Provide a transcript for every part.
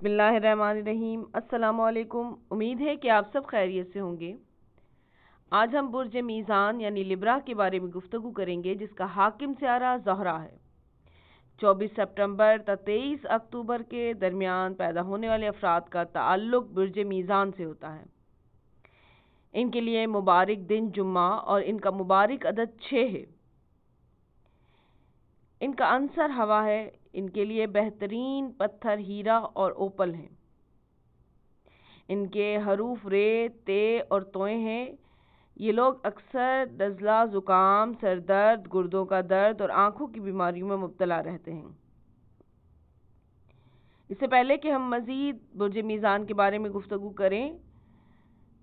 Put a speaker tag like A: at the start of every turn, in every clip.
A: بسم اللہ الرحمن الرحیم۔ السلام علیکم۔ امید ہے کہ آپ سب خیریت سے ہوں گے۔ آج ہم برج میزان یعنی لبرا کے بارے میں گفتگو کریں گے، جس کا حاکم سیارہ زہرہ ہے۔ 24 سپٹمبر تا 23 اکتوبر کے درمیان پیدا ہونے والے افراد کا تعلق برج میزان سے ہوتا ہے۔ ان کے لیے مبارک دن جمعہ اور ان کا مبارک عدد 6 ہے۔ ان کا عنصر ہوا ہے۔ ان کے لیے بہترین پتھر ہیرا اور اوپل ہیں۔ ان کے حروف رے، تے اور توئے ہیں۔ یہ لوگ اکثر نزلہ، زکام، سر درد، گردوں کا درد اور آنکھوں کی بیماریوں میں مبتلا رہتے ہیں۔ اس سے پہلے کہ ہم مزید برج میزان کے بارے میں گفتگو کریں،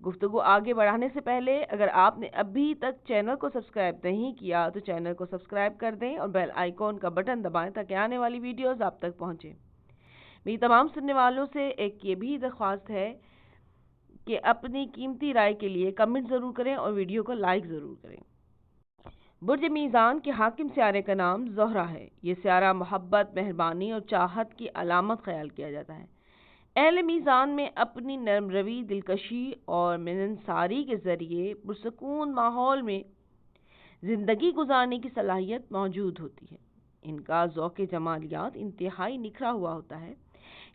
A: گفتگو آگے بڑھانے سے پہلے اگر آپ نے ابھی تک چینل کو سبسکرائب نہیں کیا تو چینل کو سبسکرائب کر دیں اور بیل آئیکن کا بٹن دبائیں تاکہ آنے والی ویڈیوز آپ تک پہنچیں۔ میری تمام سننے والوں سے ایک یہ بھی درخواست ہے کہ اپنی قیمتی رائے کے لیے کمنٹ ضرور کریں اور ویڈیو کو لائک ضرور کریں۔ برج میزان کے حاکم سیارے کا نام زہرہ ہے۔ یہ سیارہ محبت، مہربانی اور چاہت کی علامت خیال کیا جاتا ہے۔ اہل میزان میں اپنی نرم روی، دلکشی اور ملنساری کے ذریعے پرسکون ماحول میں زندگی گزارنے کی صلاحیت موجود ہوتی ہے۔ ان کا ذوق جمالیات انتہائی نکھرا ہوا ہوتا ہے۔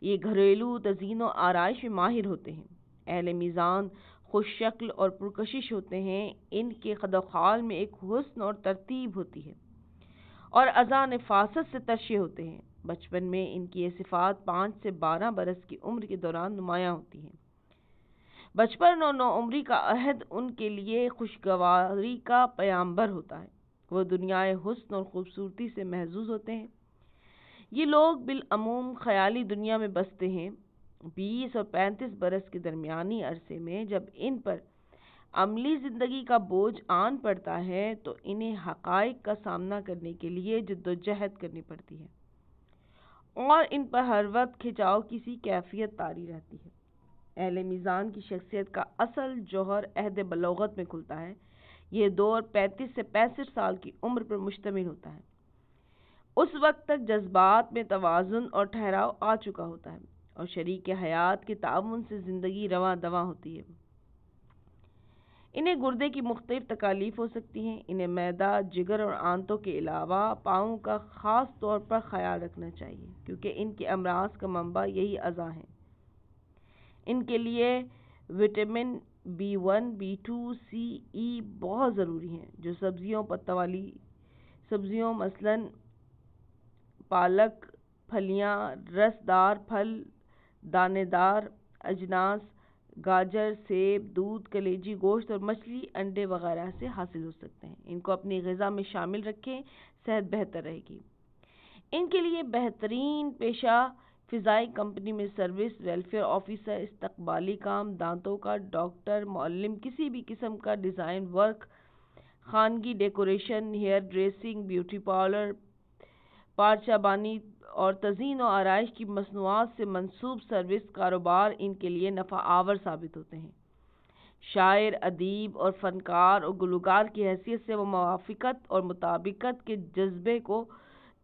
A: یہ گھریلو تزئین و آرائش میں ماہر ہوتے ہیں۔ اہل میزان خوش شکل اور پرکشش ہوتے ہیں۔ ان کے خد و خال میں ایک حسن اور ترتیب ہوتی ہے اور اذان نفاست سے ترشے ہوتے ہیں۔ بچپن میں ان کی یہ صفات 5 سے 12 برس کی عمر کے دوران نمایاں ہوتی ہیں۔ بچپن اور نوعمری کا عہد ان کے لیے خوشگواری کا پیامبر ہوتا ہے۔ وہ دنیائے حسن اور خوبصورتی سے محظوظ ہوتے ہیں۔ یہ لوگ بالعموم خیالی دنیا میں بستے ہیں۔ 20 اور 35 برس کے درمیانی عرصے میں جب ان پر عملی زندگی کا بوجھ آن پڑتا ہے تو انہیں حقائق کا سامنا کرنے کے لیے جدوجہد کرنی پڑتی ہے اور ان پر ہر وقت کھنچاؤ کی سی کیفیت طاری رہتی ہے۔ اہل میزان کی شخصیت کا اصل جوہر عہد بلوغت میں کھلتا ہے۔ یہ دور 35 سے 65 سال کی عمر پر مشتمل ہوتا ہے۔ اس وقت تک جذبات میں توازن اور ٹھہراؤ آ چکا ہوتا ہے اور شریک حیات کے تعاون سے زندگی رواں دواں ہوتی ہے۔ انہیں گردے کی مختلف تکالیف ہو سکتی ہیں۔ انہیں معدہ، جگر اور آنتوں کے علاوہ پاؤں کا خاص طور پر خیال رکھنا چاہیے کیونکہ ان کے امراض کا منبع یہی اعضاء ہیں۔ ان کے لیے vitamin B1، B2، C، E بہت ضروری ہیں۔ جو سبزیوں، پتہ والی سبزیوں مثلاً پالک، پھلیاں، رس دار پھل، دانے دار اجناس، گاجر، سیب، دودھ، کلیجی گوشت اور مچھلی، انڈے وغیرہ سے حاصل ہو سکتے ہیں۔ ان کو اپنی غذا میں شامل رکھیں، صحت بہتر رہے گی۔ ان کے لیے بہترین پیشہ فضائی کمپنی میں سروس، ویلفیئر آفیسر، استقبالی کام، دانتوں کا ڈاکٹر، معلم، کسی بھی قسم کا ڈیزائن ورک، خانگی decoration, hair dressing, beauty parlour, پارچہ بانی اور تزئین و آرائش کی مصنوعات سے منسوب سروس کاروبار ان کے لیے نفع آور ثابت ہوتے ہیں۔ شاعر، ادیب اور فنکار اور گلوکار کی حیثیت سے وہ موافقت اور مطابقت کے جذبے کو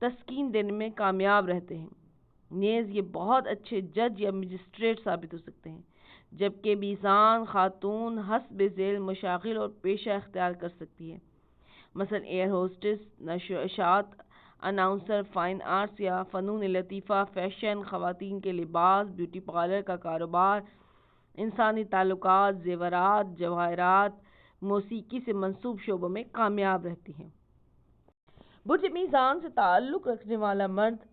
A: تسکین دینے میں کامیاب رہتے ہیں۔ نیز یہ بہت اچھے جج یا مجسٹریٹ ثابت ہو سکتے ہیں، جبکہ میزان خاتون حسب ذیل مشاغل اور پیشہ اختیار کر سکتی ہے، مثلا ایئر ہوسٹس، نشر و اشاعت، اناؤنسر، فائن آرٹس یا فنون لطیفہ، فیشن، خواتین کے لباس، بیوٹی پارلر کا کاروبار، انسانی تعلقات، زیورات، جواہرات، موسیقی سے منسوب شعبوں میں کامیاب رہتی ہیں۔ برج میزان سے تعلق رکھنے والا مرد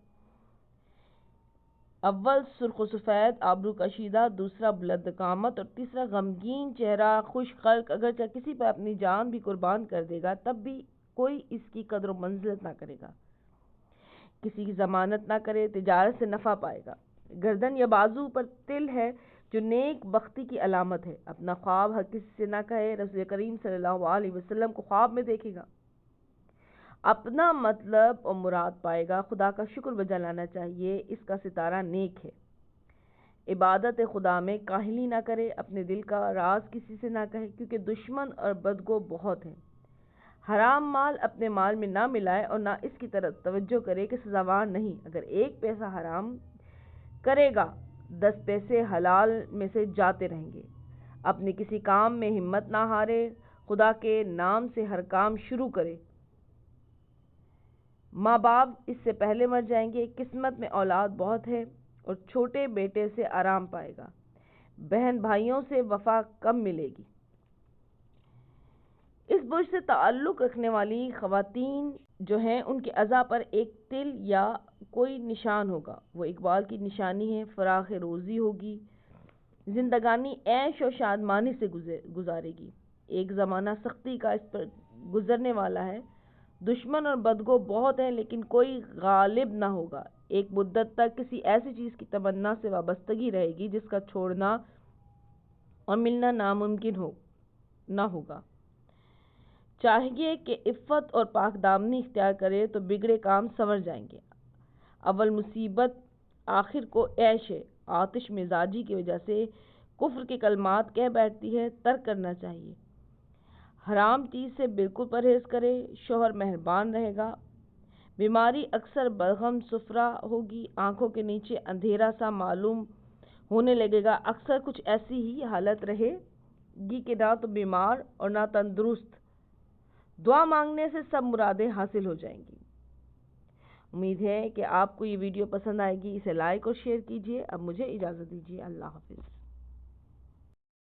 A: اول سرخ و سفید، آبرو کشیدہ، دوسرا بلند قامت اور تیسرا غمگین چہرہ، خوش خلق، اگرچہ کسی پر اپنی جان بھی قربان کر دے گا تب بھی کوئی اس کی قدر و منزلت نہ کرے گا، کسی کی ضمانت نہ کرے، تجارت سے نفع پائے گا۔ گردن یا بازو پر تل ہے جو نیک بختی کی علامت ہے۔ اپنا خواب ہر کسی سے نہ کہے، رسول کریم صلی اللہ علیہ وسلم کو خواب میں دیکھے گا، اپنا مطلب اور مراد پائے گا۔ خدا کا شکر بجا لانا چاہیے، اس کا ستارہ نیک ہے۔ عبادت خدا میں کاہلی نہ کرے، اپنے دل کا راز کسی سے نہ کہے کیونکہ دشمن اور بدگو بہت ہیں۔ حرام مال اپنے مال میں نہ ملائے اور نہ اس کی طرف توجہ کرے کہ سزاوار نہیں۔ اگر ایک پیسہ حرام کرے گا 10 پیسے حلال میں سے جاتے رہیں گے۔ اپنے کسی کام میں ہمت نہ ہارے، خدا کے نام سے ہر کام شروع کرے۔ ماں باپ اس سے پہلے مر جائیں گے، قسمت میں اولاد بہت ہے اور چھوٹے بیٹے سے آرام پائے گا، بہن بھائیوں سے وفا کم ملے گی۔ اس برج سے تعلق رکھنے والی خواتین جو ہیں ان کے اعضاء پر ایک تل یا کوئی نشان ہوگا، وہ اقبال کی نشانی ہے۔ فراخ روزی ہوگی، زندگانی عیش و شادمانی سے گزارے گی۔ ایک زمانہ سختی کا اس پر گزرنے والا ہے، دشمن اور بدگو بہت ہیں لیکن کوئی غالب نہ ہوگا۔ ایک مدت تک کسی ایسی چیز کی تمنا سے وابستگی رہے گی جس کا چھوڑنا اور ملنا ناممکن نہ ہوگا۔ چاہیے کہ عفت اور پاک دامنی اختیار کرے تو بگڑے کام سنور جائیں گے۔ اول مصیبت آخر کو عیش ہے، آتش مزاجی کی وجہ سے کفر کے کلمات کہہ بیٹھتی ہے، ترک کرنا چاہیے۔ حرام چیز سے بالکل پرہیز کرے، شوہر مہربان رہے گا۔ بیماری اکثر بلغم صفرا ہوگی، آنکھوں کے نیچے اندھیرا سا معلوم ہونے لگے گا، اکثر کچھ ایسی ہی حالت رہے گی کہ نہ تو بیمار اور نہ تندرست۔ دعا مانگنے سے سب مرادیں حاصل ہو جائیں گی۔ امید ہے کہ آپ کو یہ ویڈیو پسند آئے گی، اسے لائک اور شیئر کیجیے۔ اب مجھے اجازت دیجیے، اللہ حافظ۔